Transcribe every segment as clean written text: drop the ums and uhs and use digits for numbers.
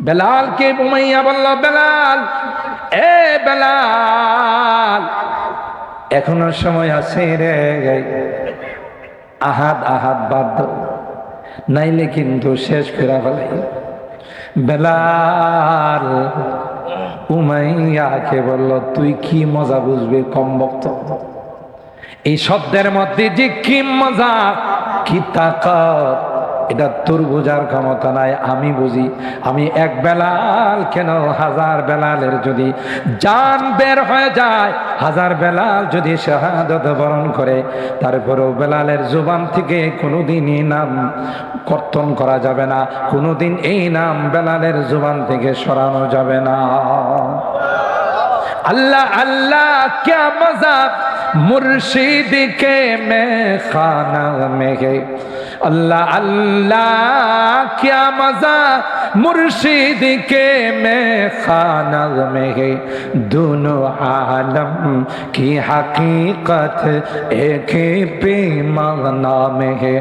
বেলালকে উমাইয়া বলল, বেলাল, এ বেলাল, এখনো সময় আছে রে, আহাদ আহাদ বাদ দাও, নাইলে কিন্তু শেষ করে ফেলাই। বেলাল উমাইয়াকে বলল, তুই কি মজা বুঝবে কম বক্ত, এই শব্দের মধ্যে যে কি মজা, কি তাকত, এটা তোর বোঝার ক্ষমতা নাই, আমি বুঝি। আমি এক বেলাল কেন, হাজার বেলালের যদি জান বের হয়ে যায়, হাজার বেলাল যদি শাহাদাত বরণ করে, তারপরেও বেলালের জুবান থেকে কোনোদিনই নাম কর্তন করা যাবে না, কোনোদিন এই নাম বেলালের জুবান থেকে সরানো যাবে না। अल्लाह अल्लाह क्या मजा मुर्शिद के में खाना में है, अल्लाह अल्लाह क्या मजा मुर्शिद के में खाना में है, दोनों आलम की हकीकत एक पैमाना में है,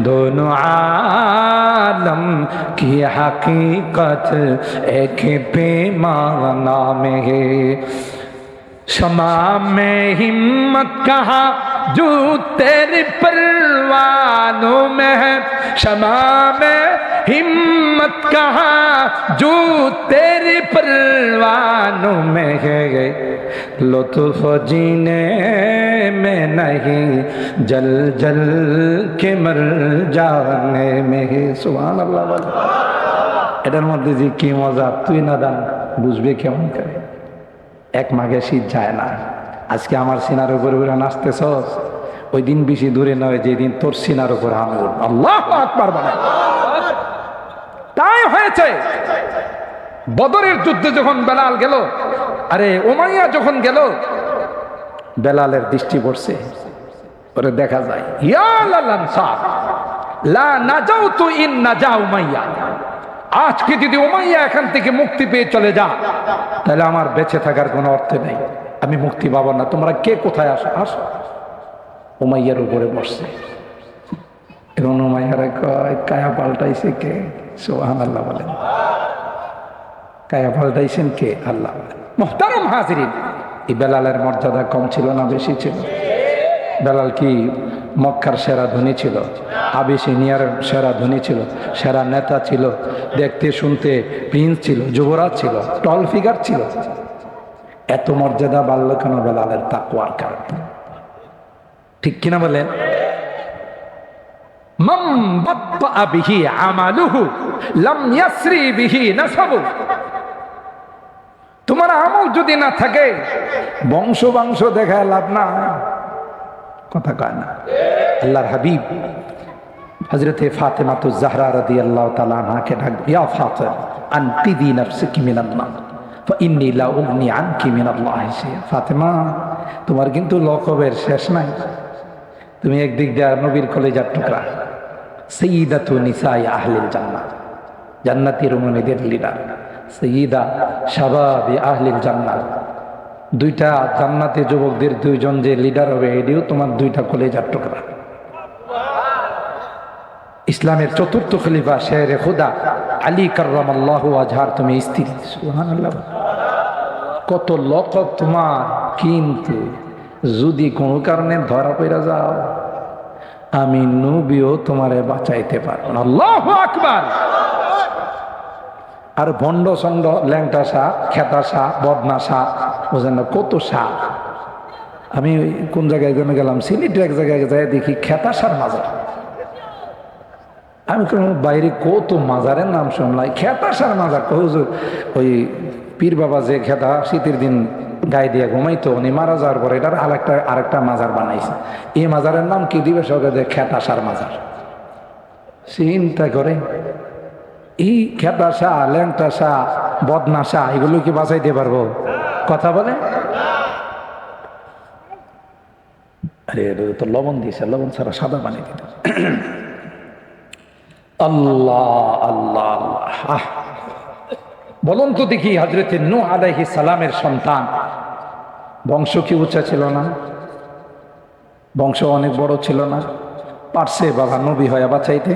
दोनों आलम की हकीकत एक पैमाना में है। शमा में हिम्मत कहा जो तेरे परवानों में है, शमा में हिम्मत कहा जो तेरे परवानों में है, लुत्फ जीने में नहीं जल जल के मर जाने में है। सुभान अल्लाह। বলে এটার মধ্যে যে কি মজা, তুই না দান বুঝবে কেমন করে। এক মাঘে শীত যায় না, আজকে আমার সিনার উপরে উপরে নাচতেছস, ওই দিন বেশি দূরে নয় যেদিন তোর সিনার উপর আমি উঠব। আল্লাহু আকবার বলে। তাই হয়েছে বদরের যুদ্ধে যখন বেলাল গেল, আরে উমাইয়া যখন গেল, বেলালের দৃষ্টি পড়ছে, ওরে দেখা যায় ইয়া লালানসার লা নাজাউতু ইন নাজা উমাইয়া, আজকে যদি উমাইয়া এখান থেকে মুক্তি পেয়ে চলে যা, তাহলে আমার বেঁচে থাকার কোনো অর্থ নেই, আমি মুক্তি পাবো না, তোমরা কে কোথায় আসো আসো। উমাইয়ার উপরে বসছে, এবং উমাইয়ারে কয় কায়া পাল্টাইছে কে? সুবহানাল্লাহ বলেন। কায়া পাল্টাইছেন কে? আল্লাহ। মুহতারাম হাজিরিন, এই বেলালের মর্যাদা কম ছিল না বেশি ছিল? বেলাল কি মক্কার সেরা ধনী ছিল, আবিসিনিয়ার সেরা ধনী ছিল, সেরা নেতা ছিল, দেখতে শুনতে প্রিন্স ছিল, যুবরাজ ছিল, টল ফিগার ছিল। এত মর্যাদা বাড়ল কেন? বেলালের তাকওয়ার কারণে। ঠিক কিনা বলেন? মান বাত্তা বিহি আমালুহু লাম ইয়াসরি বিহি নাসাবু, তোমার আমল যদি না থাকে, বংশ দেখায় লাভ না, কথা কয় না। আল্লাহর হাবিব হযরতে ফাতেমাতুজ জাহরা রাদিয়াল্লাহু তাআলা আনহাকে ডাক, ইয়া ফাতিমা আনকিদি নাফসিকি মিনান নার ফাইন্নী লা উগনি আনকি মিনাল্লাহি শাইআ। ফাতেমা, তোমার কিন্তু লকবের শেষ নাই, তুমি একদিক দিয়ে নবীর কলেজার টুকরা, সাইয়্যিদাতু নিসাই আহলিল জান্নাহ, জান্নাতি রমণীদের লিডার, সাইয়্যিদা শাবাবি আহলিল জান্নাহ। দুইটা জান্নাতি যুবকদের দুইজন যে লিডার হবে, এটিও তোমার দুইটা কলেজার টুকরা। ইসলামের চতুর্থ খলিফা শেরে খুদা আলী কাররামাল্লাহু ওয়াজহার তুমি স্ত্রী। সুবহানাল্লাহ। কত লকব তোমার, কিন্তু যদি কোনো কারণে ধরা পড়া যাও, আমি নবীও তোমারে বাঁচাইতে পারবো না। আল্লাহু আকবার। আর ভণ্ড সন্ড ল্যাংটা শাহ, খেতা শাহ, বদনা শাহ, বুঝেন না কত শাহ। আমি কোন জায়গায় জন্য গেলাম, সিলেটে এক জায়গায় যাই দেখি খেতা শাহর মাজার। আমি কোনো বাইরে কত মাজারের নাম শুনলাই, খেতা শাহর মাজার। হুজুর, ওই পীর বাবা যে খেতা শীতের দিন গায়ে দিয়ে ঘুমাইতো, উনি মারা যাওয়ার পরে এটার আরেকটা মাজার বানাইছে। এই মাজারের নাম কি দিবে? সরকার খেতা শাহর মাজার। চিন্তা করে, এই খেতা শাহ, ল্যাংটা শাহ, বদনা শাহ, এগুলো কি বাঁচাইতে পারবো? কথা বলে। আরে তো লবণ দিয়েছে, লবণ ছাড়া সাদা বানিয়ে দিত। আল্লাহ আল্লাহ আল্লাহ। বলুন তো দেখি, হযরতে নূহ আলাইহিস সালামের সন্তান, বংশ কি উঁচা ছিল না? বংশ অনেক বড় ছিল না? পারছে বাবা নবী হয়ে বাঁচাইতে?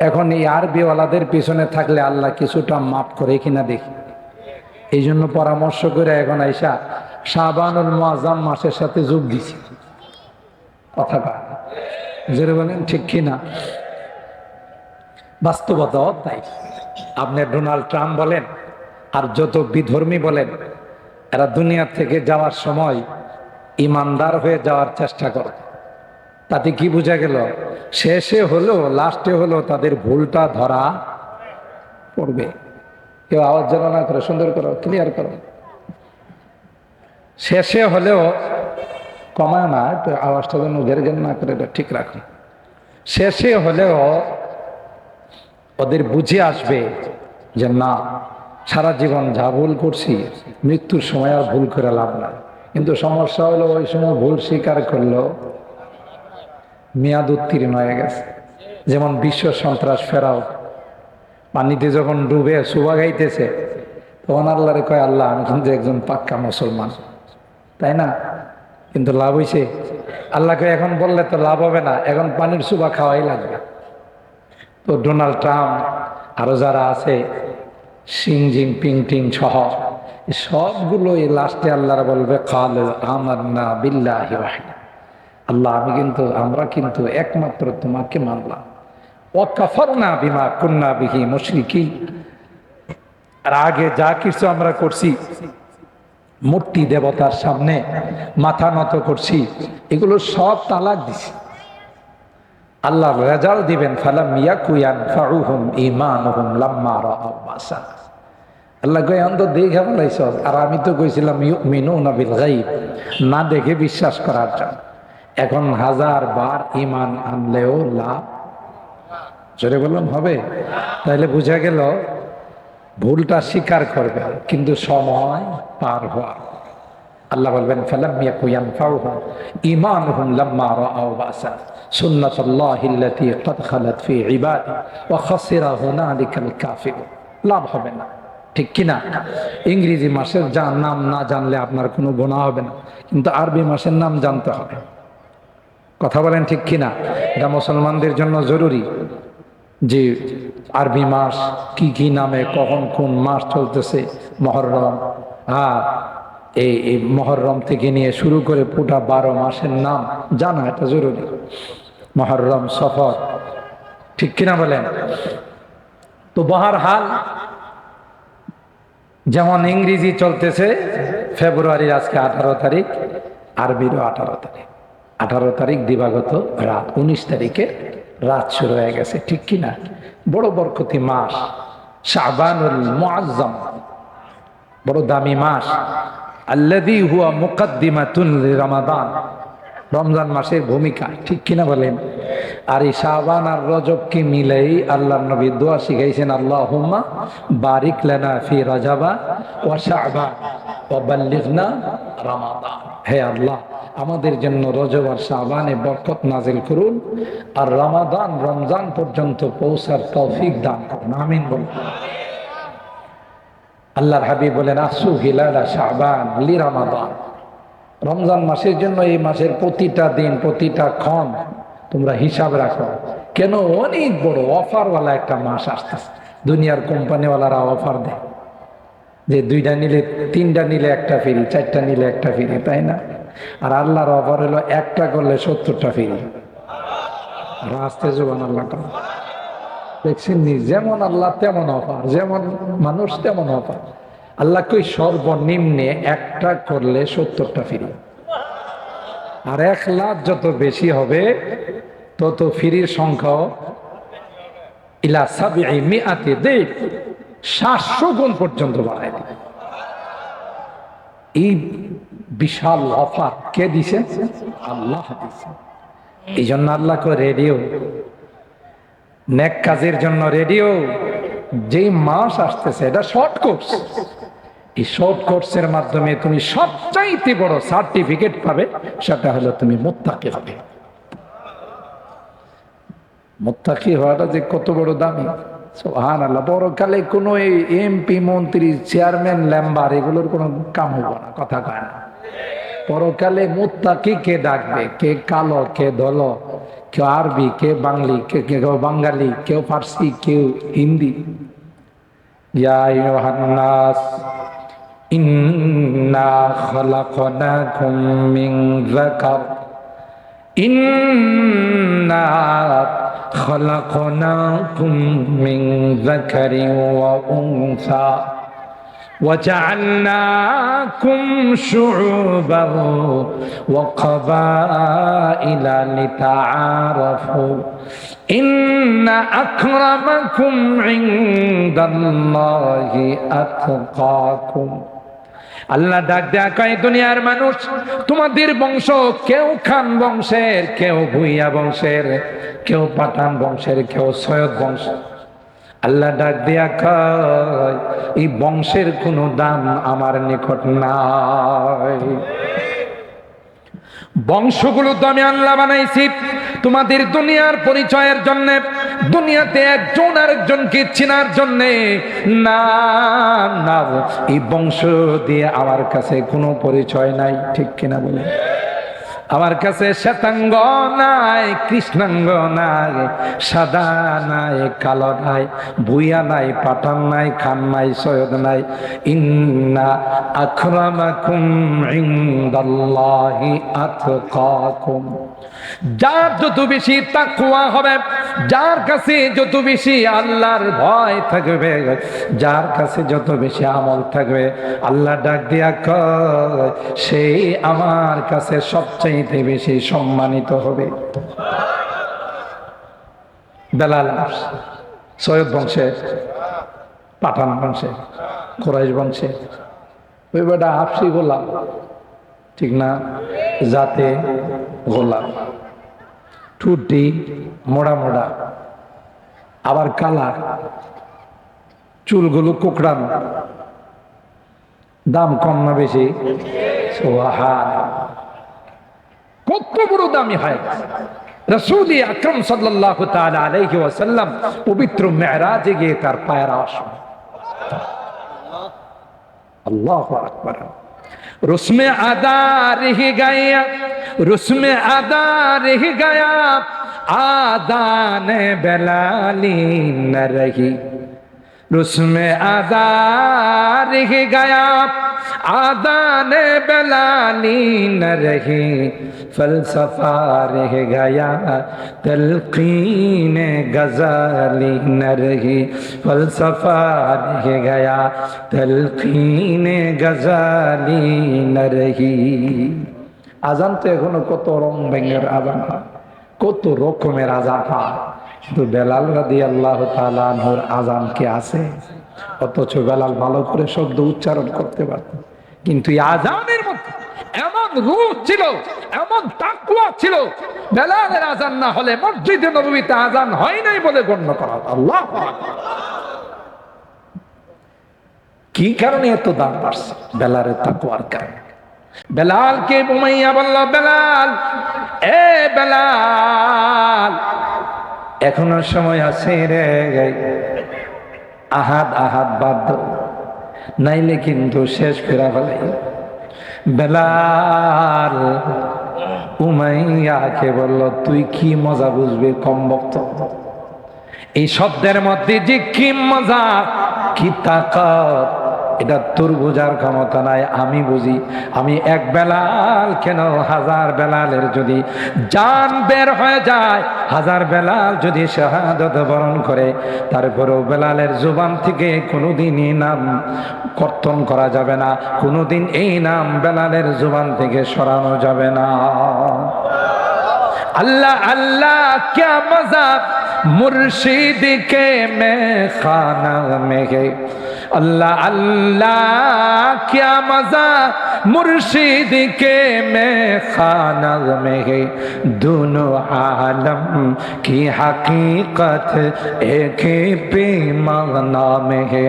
এখন এই আরবিওয়ালাদের পিছনে থাকলে আল্লাহ কিছুটা মাফ করে কিনা দেখি। এই জন্য পরামর্শ করে এখন আইসা শাবানুল মুআজ্জাম মাসের সাথে যোগ দিছি। কথাটা জোরে বলেন ঠিক কিনা? বাস্তবতাও তাই। আপনি ডোনাল্ড ট্রাম্প বলেন আর যত বিধর্মী বলেন, এরা দুনিয়া থেকে যাওয়ার সময় ইমানদার হয়ে যাওয়ার চেষ্টা করে। তাতে কি বোঝা গেল? শেষে হলো, লাস্টে হলো তাদের ভুলটা ধরা পড়বে। কেউ আওয়াজ যেন না করে, সুন্দর করো, ক্লিয়ার করো। শেষে হলেও কমায় না, একটু আওয়াজটা যেন ঘের ঘের না করে, এটা ঠিক রাখুন। শেষে হলেও ওদের বুঝে আসবে যে না, সারা জীবন যা ভুল করছি, মৃত্যুর সময় আর ভুল করে লাভ না। কিন্তু সমস্যা হলো ওই সময় ভুল স্বীকার করলেও মেয়াদ উত্তীর্ণ হয়ে গেছে। যেমন বিশ্ব সন্ত্রাস ফেরাও পানিতে যখন ডুবে সুবা গাইতেছে, তখন আল্লাহরে কয়, আল্লাহ আমি কিন্তু একজন পাক্কা মুসলমান, তাই না? কিন্তু লাভ হয়েছে? আল্লাহকে এখন বললে তো লাভ হবে না, এখন পানির সুবা খাওয়াই লাগবে। তো ডোনাল্ড ট্রাম্প আরো যারা আছে, শি জিনপিং টিং সহ সবগুলো এই লাস্টে আল্লাহরা বলবে ক্বালু আমান্না বিল্লাহি ওয়াহদা, আল্লাহ আমরা কিন্তু একমাত্র তোমাকে মানলাম। ওয়া কাফারনা বিমা কুন্না বিহি মুশরিকিন, আর আগে যা কিছু আমরা করছি, মূর্তি দেবতার সামনে মাথা নত করছি, এগুলো সব তালাক দিছি। আল্লাহ রেজাল্ট দিবেন, ফালাম ইয়াকু ইয়ানফাউহুম ঈমানুহুম লাম্মা রাআউ বাসান। আল্লাহ কই অন্ত দেখে ফেলাইছ, আর আমি তো কইছিলাম ইউমিনুনা বিল গায়ব, না দেখে বিশ্বাস করার জন্য। এখন 1000 বার ঈমান আনলেও লাভ, জোরে বললাম হবে? তাহলে বুঝা গেল ভুলটা স্বীকার করবে, কিন্তু সময় পার হওয়া। আল্লাহ বলবেন ফালাম ইয়াকু ইয়ানফাউহুম ঈমানুহুম লাম্মা রাআউ বাসান সুন্নাতুল্লাহি আল্লাতী ক্বাদ খালাত ফি ইবাদি ওয়া খাসিরা হুনালিকাল কাফিরুন। লাভ হবে না, ঠিক কিনা? ইংরেজি মাসের নাম না জানলে আপনার কোনো গুনাহ হবে না, কিন্তু আরবি মাসের নাম জানতে হবে। কথা বলেন ঠিক কিনা? এটা মুসলমানদের জন্য জরুরি যে আরবি মাস কি কি নামে, কখন কোন মাস চলতেছে, মুহররম, এই মুহররম থেকে নিয়ে শুরু করে পুরা 12 মাসের নাম জানা এটা জরুরি। মুহররম, সফর, ঠিক কিনা বলেন? তো বহরহাল, যেমন ইংরেজি চলতেছে ফেব্রুয়ারির আজকে 18 তারিখ, আরবিরও 18 তারিখ। 18 তারিখ দিবাগত রাত, 19 তারিখে রাত শুরু হয়ে গেছে, ঠিক কিনা? বড় বরকতি মাস শাবানুল মুআজ্জাম, বড় দামি মাস। আল্লাযী হুয়া মুকদ্দিমাতুন লিরমাদান, রমজান মাসের ভূমিকা, ঠিক কিনা বলেন? আর এই শাবান আর রজবকে মিলেই আল্লাহর নবী দোয়া শিখাইছেন, আল্লাহুম্মা বারিক লানা ফি রজবা ওয়া শাবান ওয়া বাল্লিগনা রমাদান। হে আল্লাহ, আমাদের জন্য রজব আর শাবানে বরকত নাজিল করুন, আর রমাদান, রমজান পর্যন্ত পৌঁছার তৌফিক দান করুন। আমিন বলুন। আল্লাহর হাবিব বলেন, আসু হিলালা শাবান লি রমাদান, রমজান মাসের জন্য এই মাসের প্রতিটা দিন, প্রতিটা ক্ষণ তোমরা হিসাব রাখো। কেন? অনেক বড় অফারওয়ালা একটা মাস আসতেছে। দুনিয়ার কোম্পানিওয়ালারা অফার দেয় যে 2টা নিলে 3টা নিলে একটা ফ্রি, 4টা নিলে একটা ফ্রি, তাই না? আর আল্লাহর অফার হলো 1টা করলে 70টা ফ্রি। রাস্তে জবান আল্লাহ দেখছেন নি? যেমন আল্লাহ তেমন অফার, যেমন মানুষ তেমন অফার। আল্লাহ কই সর্বনিম্নে 1টা করলে 70টা ফ্রি, আর 1 লাখ যত বেশি হবে তত ফ্রির সংখ্যাও ইলা সাবঈ মিআতি দিন, 700 গুণ পর্যন্ত বাড়ায় দিবে। এই বিশাল অফার কে দিছেন? আল্লাহ দিছেন। এই জন্য আল্লাহ কো রেডিও, নেক কাজের জন্য রেডিও। যেই মাস আসতেছে এটা শর্ট কোর্স, এই শর্ট কোর্সের মাধ্যমে তুমি সবচাইতে বড় সার্টিফিকেট পাবে, সেটা হলো তুমি মুত্তাকি হবে। মুত্তাকি হওয়াটা যে কত বড় দামি, সুবহানাল্লাহ। পরকালে কোনো এই এমপি, মন্ত্রী, চেয়ারম্যান, লেম্বার এগুলোর কোনো কাম হইব না, কথা কয় না। পরকালে মুত্তাকি কে ডাকবে, কে কালো, কে ধলো, কেউ আরবি, কেউ বাংলি, কেউ বাঙালি, কেউ ফার্সি, কেউ হিন্দি। ইয়া আইয়ুহান নাস ইন্না খলাকনাকুম মিন যাকার ইন্না খলাকনাকুম মিন যাকারিন ওয়া উনসা وجعلناكم شعوبا وقبائل لتعارفوا إن أكرمكم عند الله أتقاكم। আল্লাহ ডাক দেয়া কয়, দুনিয়ার মানুষ তোমাদের বংশ কেউ খান বংশের, কেউ ভুইয়া বংশের, কেউ পাঠান বংশের, কেউ সৈয়দ বংশ। আল্লাহ ডাক দিয়া কয়, এই বংশের কোনো দাম আমার নিকট নাই। বংশগুলো তো আমি আল্লাহ বানাইছি তোমাদের দুনিয়ার পরিচয়ের জন্য, দুনিয়াতে একজন আরেকজনকে চেনার জন্য। না না, এই বংশ দিয়ে আমার কাছে কোনো পরিচয় নাই, ঠিক কিনা বলে? আমার কাছে শ্বেতাঙ্গ নাই, কৃষ্ণাঙ্গ নাই, সাদা নাই, কালো নাই, ভুইয়া নাই, পাঠান নাই, খান নাই, সৈয়দ নাই। ইন্না আকরামাকুম ইনদাল্লাহি আতকাকুম। যার যত বেশি তাকওয়া হবে, যার কাছে যত বেশি আল্লাহর ভয় থাকবে, যার কাছে যত বেশি আমল থাকবে, আল্লাহ ডাক দিয়া কয়, সেই আমার কাছে সবচাইতে বেশি সম্মানিত হবে। বেলাল সৈয়দ বংশে, পাঠান বংশে, কুরাইশ বংশে, ওই বেটা হাফসি গোলাম, ঠিক না? জাতে গোলাম, টুটি মোড়া মোড়া, আবার কালা, চুলগুলো কোকড়ানো, দাম কম না বেশি? কত বড় দামি হয় রাসূল আকরাম সাল্লাল্লাহু তাআলা আলাইহি ওয়াসাল্লাম পবিত্র মেরাজে গিয়ে তার পায়ের আসন। আল্লাহু আকবার। রুসমে আদা রহ গয়া, রুসমে আদা রহ গয়া, আদানে বেলালি ন রহি। রুসমে আদা রহ গয়া, আদানে বেলালি ন রহি। ফলসফা রহ গয়া, তলকিনে গজালি ন রহি। ফলসফা রহ গয়া, তলকিনে গজালি ন রহি। আজান তো এখনো কত রং বেঙ্গের আজান হয়, কত রকমের আজান হয়, কিন্তু বেলাল রাদিয়াল্লাহু তাআলা আনহুর আজান কি আছে? অথচ বেলাল ভালো করে শব্দ উচ্চারণ করতে পারত, কিন্তু এই আজানের মধ্যে এমন রূহ ছিল, এমন তাকওয়া ছিল, বেলালের আজান না হলে মসজিদে নববীতে আজান হয় নাই বলে গণ্য করা হতো। আল্লাহু আকবার। কি কারণে এত দাম বাড়ছে? বেলালের তাকওয়ার কারণে। বেলালকে উমাইয়া বলল, বেলাল, এ বেলাল, এখনো সময় আছে রে, আহাদ আহাদ বাদ দাও, নাইলে কিন্তু শেষ ফেরা ফেলে। বেলাল উমাইয়াকে বলল, তুই কি মজা বুঝবি কম বক্ত? এই শব্দের মধ্যে যে কি মজা, কি তাকাত, এটা তোর বোঝার ক্ষমতা নাই, আমি বুঝি। আমি এক বেলাল কেন, হাজার বেলালের যদি জান বের হয়ে যায়, হাজার বেলাল যদি শাহাদাত বরণ করে, তারপরেও বেলালের জুবান থেকে কোনোদিন এই নাম কর্তন করা যাবে না, কোনোদিন এই নাম বেলালের জুবান থেকে সরানো যাবে না। अल्लाह अल्लाह क्या मजा मुर्शिद के में खाना में है। अल्लाह अल्लाह क्या मजा मुर्शिद के में खाना में है। दोनों आलम की हकीकत एक ही पैमाना में है।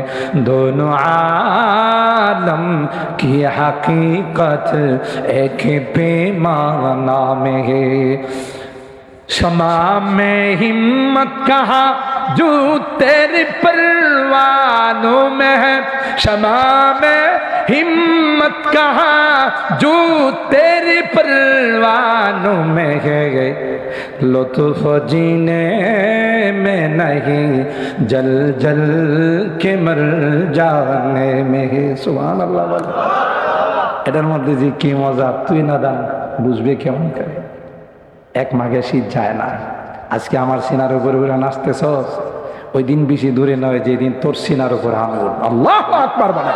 दोनों आलम की हकीकत एक ही पैमाना में है। शमा में हिम्मत कहा जो तेरे परवानों में है। शमा में हिम्मत हिम्मत कहाँ जो तेरी परवानों में है, लुत्फ जीने में नहीं जल जल के मर जाने में है। सुभान अल्लाह। এটার মধ্যে যে কি মজা, তুই না দান বুঝবে কেমন করে। এক মাঘে শীত যায় না, আজকে আমার সিনার উপরে উপরে নাচতেছ, ওই দিন বেশি দূরে নয় যেদিন তোর সিনার উপরে আমি উঠব। আল্লাহু আকবার বলে।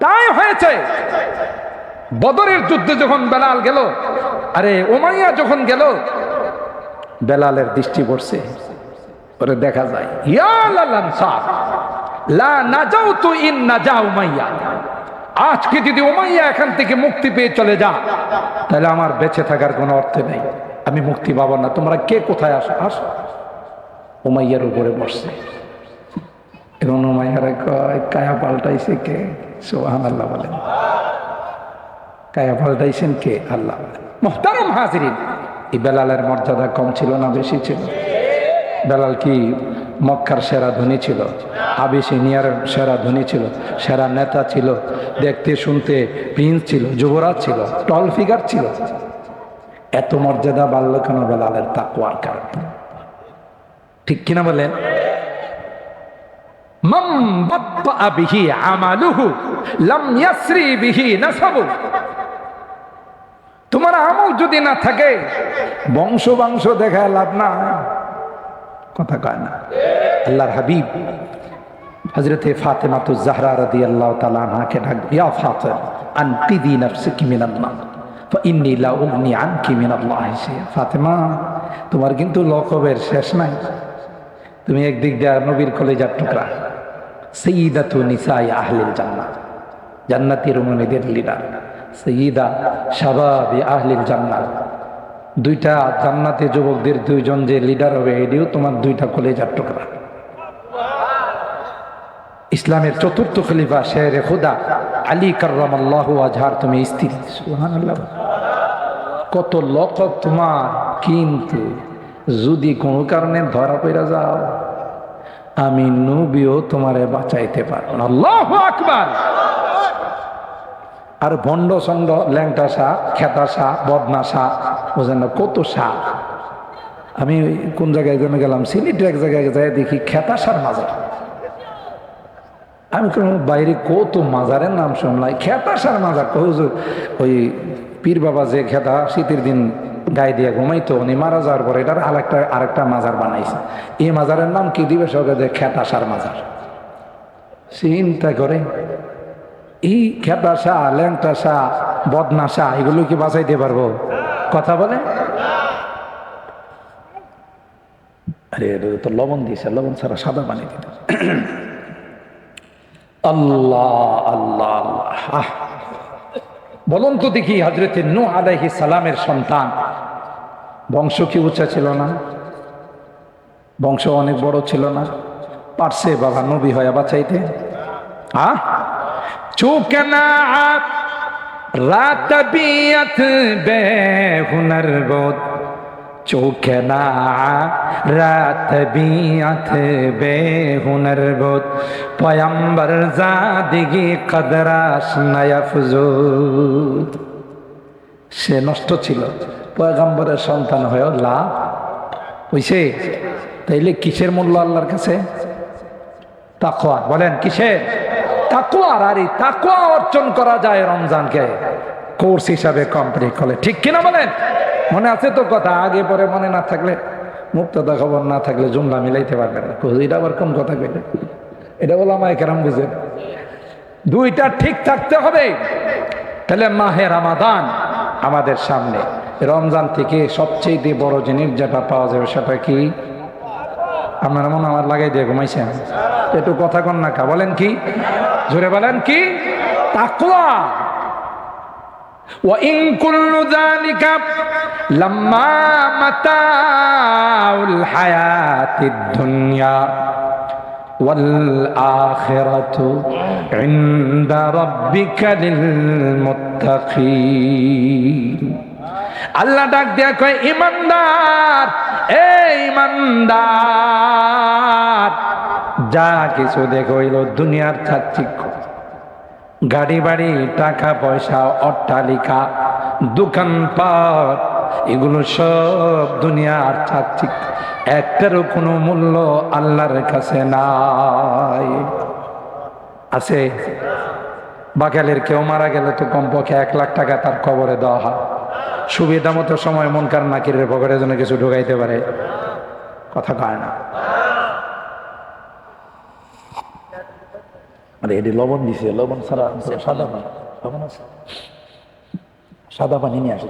তাই হয়েছে বদরের যুদ্ধে যখন বেলাল গেল, আরে উমাইয়া যখন গেল, বেলালের দৃষ্টি পড়ছে, পরে দেখা যায় ইয়া লানসার লা নাজাউতু ইন নাজা উমাইয়া, আজকে যদি উমাইয়া এখান থেকে মুক্তি পেয়ে চলে যা, তাহলে আমার বেঁচে থাকার কোনো অর্থ নেই, আমি মুক্তি পাবো না, তোমরা কে কোথায় আসো আসো। উমাইয়ার উপরে বসছে, এখন উমাইয়ারে কয় কায়া পাল্টাইছে কে? সুবহানাল্লাহ বলেন। কায়া পাল্টাইছেন কে? আল্লাহ। মুহতারাম হাজিরিন, এই বেলালের মর্যাদা কম ছিল না বেশি ছিল? বেলাল কি মক্কার সেরা ধনী ছিল? আবিসিনিয়ার সেরা ধনী ছিল, সেরা নেতা ছিল, দেখতে শুনতে প্রিন্স ছিল, যুবরাজ ছিল, টল ফিগার ছিল। এত মর্যাদা বাড়ল কেন? বেলালের তাকওয়ার কারণে। ঠিক কিনা বলেন? মান বাত্তা বিহি আমালুহু লাম ইয়াসরি বিহি নাসাবু। তোমার আমল যদি না থাকে, বংশ দেখায় লাভ না। কথা কয় না? আল্লাহর হাবিব হযরতে ফাতেমাতুজ জাহরা রাদিয়াল্লাহু তাআলা আনহাকে ডাক, ইয়া ফাতিমা আনকিদি নাফসিকি মিনান নার ফাইন্নী লা উগনি আনকি মিনাল্লাহি শাইআ। ফাতেমা, তোমার কিন্তু লকবের শেষ নাই, তুমি একদিক দিয়ে নবীর কলেজার টুকরা, সাইয়্যিদাতু নিসাই আহলিল জান্নাহ, জান্নাতের রমণীদের লিডার, সাইয়্যিদা শাবাবি আহলিল জান্নাহ। দুইটা জান্নাতে যুবকদের দুইজন যে লিডার হবে, এটিও তোমার দুইটা কলেজার টুকরা। ইসলামের চতুর্থ খলিফা শেরে খুদা আলী কাররামাল্লাহু ওয়াজহার তুমি স্ত্রী। সুবহানাল্লাহ। কত লকব তোমার, কিন্তু যদি কোনো কারণে ধরা পড়া যাও, আমি নবীও তোমারে বাঁচাইতে পারব না। আল্লাহু আকবার। আর ভণ্ড সন্ড, ল্যাংটা শাহ, খেতা শাহ, বদনা শাহ, বুঝেন না কত শাহ। আমি কোন জায়গায় যেন গেলাম, সিলেটের এক জায়গায় যাই দেখি খেতা শাহর মাজার। আমি বাইরে কত মাজারের নাম শুনলাই, খেতা শাহর মাজার। হুজুর, ওই পীর বাবা যে খেতা শীতের দিন গায়ে দিয়ে ঘুমাইতো, উনি মারা যাওয়ার পরে এটার আরেকটা মাজার বানাইছে। এই মাজারের নাম কি দিবে? সবাই খেতা শাহর মাজার। চিন্তা করে, এই খেতা শাহ, ল্যাংটা শাহ, বদনা শাহ, এগুলো কি বাঁচাইতে পারবো? কথা বলে। আরে তো লবণ দিয়েছে, লবণ ছাড়া সাদা পানি দিতে। আল্লাহ আল্লাহ আল্লাহ। বলুন তো দেখি, হযরতে নূহ আলাইহিস সালামের সন্তান, বংশ কি উঁচা ছিল না? বংশ অনেক বড় ছিল না? পারছে বাবা নবী হয়ে বাঁচাইতে? চুকনা রাত বিয়াত বেহুনার বোধ, চুকনা রাত বিয়াত বেহুনার বোধ, পয়ম্বর জাদিগি কদরাস নায়াফজুদ। সে নষ্ট ছিল, পয়গম্বরের সন্তান হয়েও লাভ হইছে। তাইলে কিসের মূল্য আল্লাহর কাছে? তাকওয়া। বলেন কিসের? তাকওয়ার। আর এই তাকওয়া অর্জন করা যায় রমজানকে কোর্স হিসাবে কমপ্লিট করলে। ঠিক কিনা বলেন? মনে আছে তো কথা? আগে পরে মনে না থাকলে, মুক্তদা খবর না থাকলে জুমলা মিলাইতে পারবেন না। এটা আবার কোন কথা কইলে? এটা ওলামায়ে কেরাম বুঝেন। দুইটা ঠিক থাকতে হবে। তাহলে মাহে রমাদান আমাদের সামনে, রমজান থেকে সবচেয়ে বড় জিনিস যেটা পাওয়া যাবে সেটা কি? আপনারা মনে আমার লাগাই দিয়ে ঘুমাইছেন, একটু কথা কন না কা? বলেন কি? জোরে বলেন কি? তাকওয়া। ওয়া ইন কুল্লু যালিকা লাম্মা মাতাউল হায়াতিদ দুনিয়া ওয়াল আখিরাতু ইনদা রাব্বিকা লিল মুত্তাকিন। আল্লাহ ডাক দেয়া কয়, ইমানদার, এই ইমানদার, যা কিছু দেখো হইল দুনিয়ার চাকচিক্য, গাড়ি বাড়ি, টাকা পয়সা, অট্টালিকা, দোকানপাট, এগুলো সব দুনিয়ার চাকচিক, একটারও কোনো মূল্য আল্লাহর কাছে নাই। আছে? বাকালের কেউ মারা গেলে তো কমপক্ষে 1 লাখ টাকা তার কবরে দেওয়া হয়, সুবিধা মতো সময় মুনকার নাকিরের পকেটে যেন কিছু ঢুকাইতে পারে। কথা কয় না। আরে এটি লবণ দিছে, লবণ ছাড়া সাদা পানি, লবণ আছে, সাদা পানি নিয়ে আসে।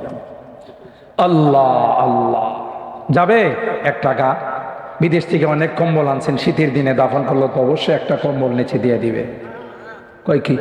আল্লাহ আল্লাহ, যাবে 1 টাকা। বিদেশ থেকে অনেক কম্বল আনছেন, শীতের দিনে দাফন করলো তো অবশ্যই একটা কম্বল নিচে দিয়ে দিবে। কয় কি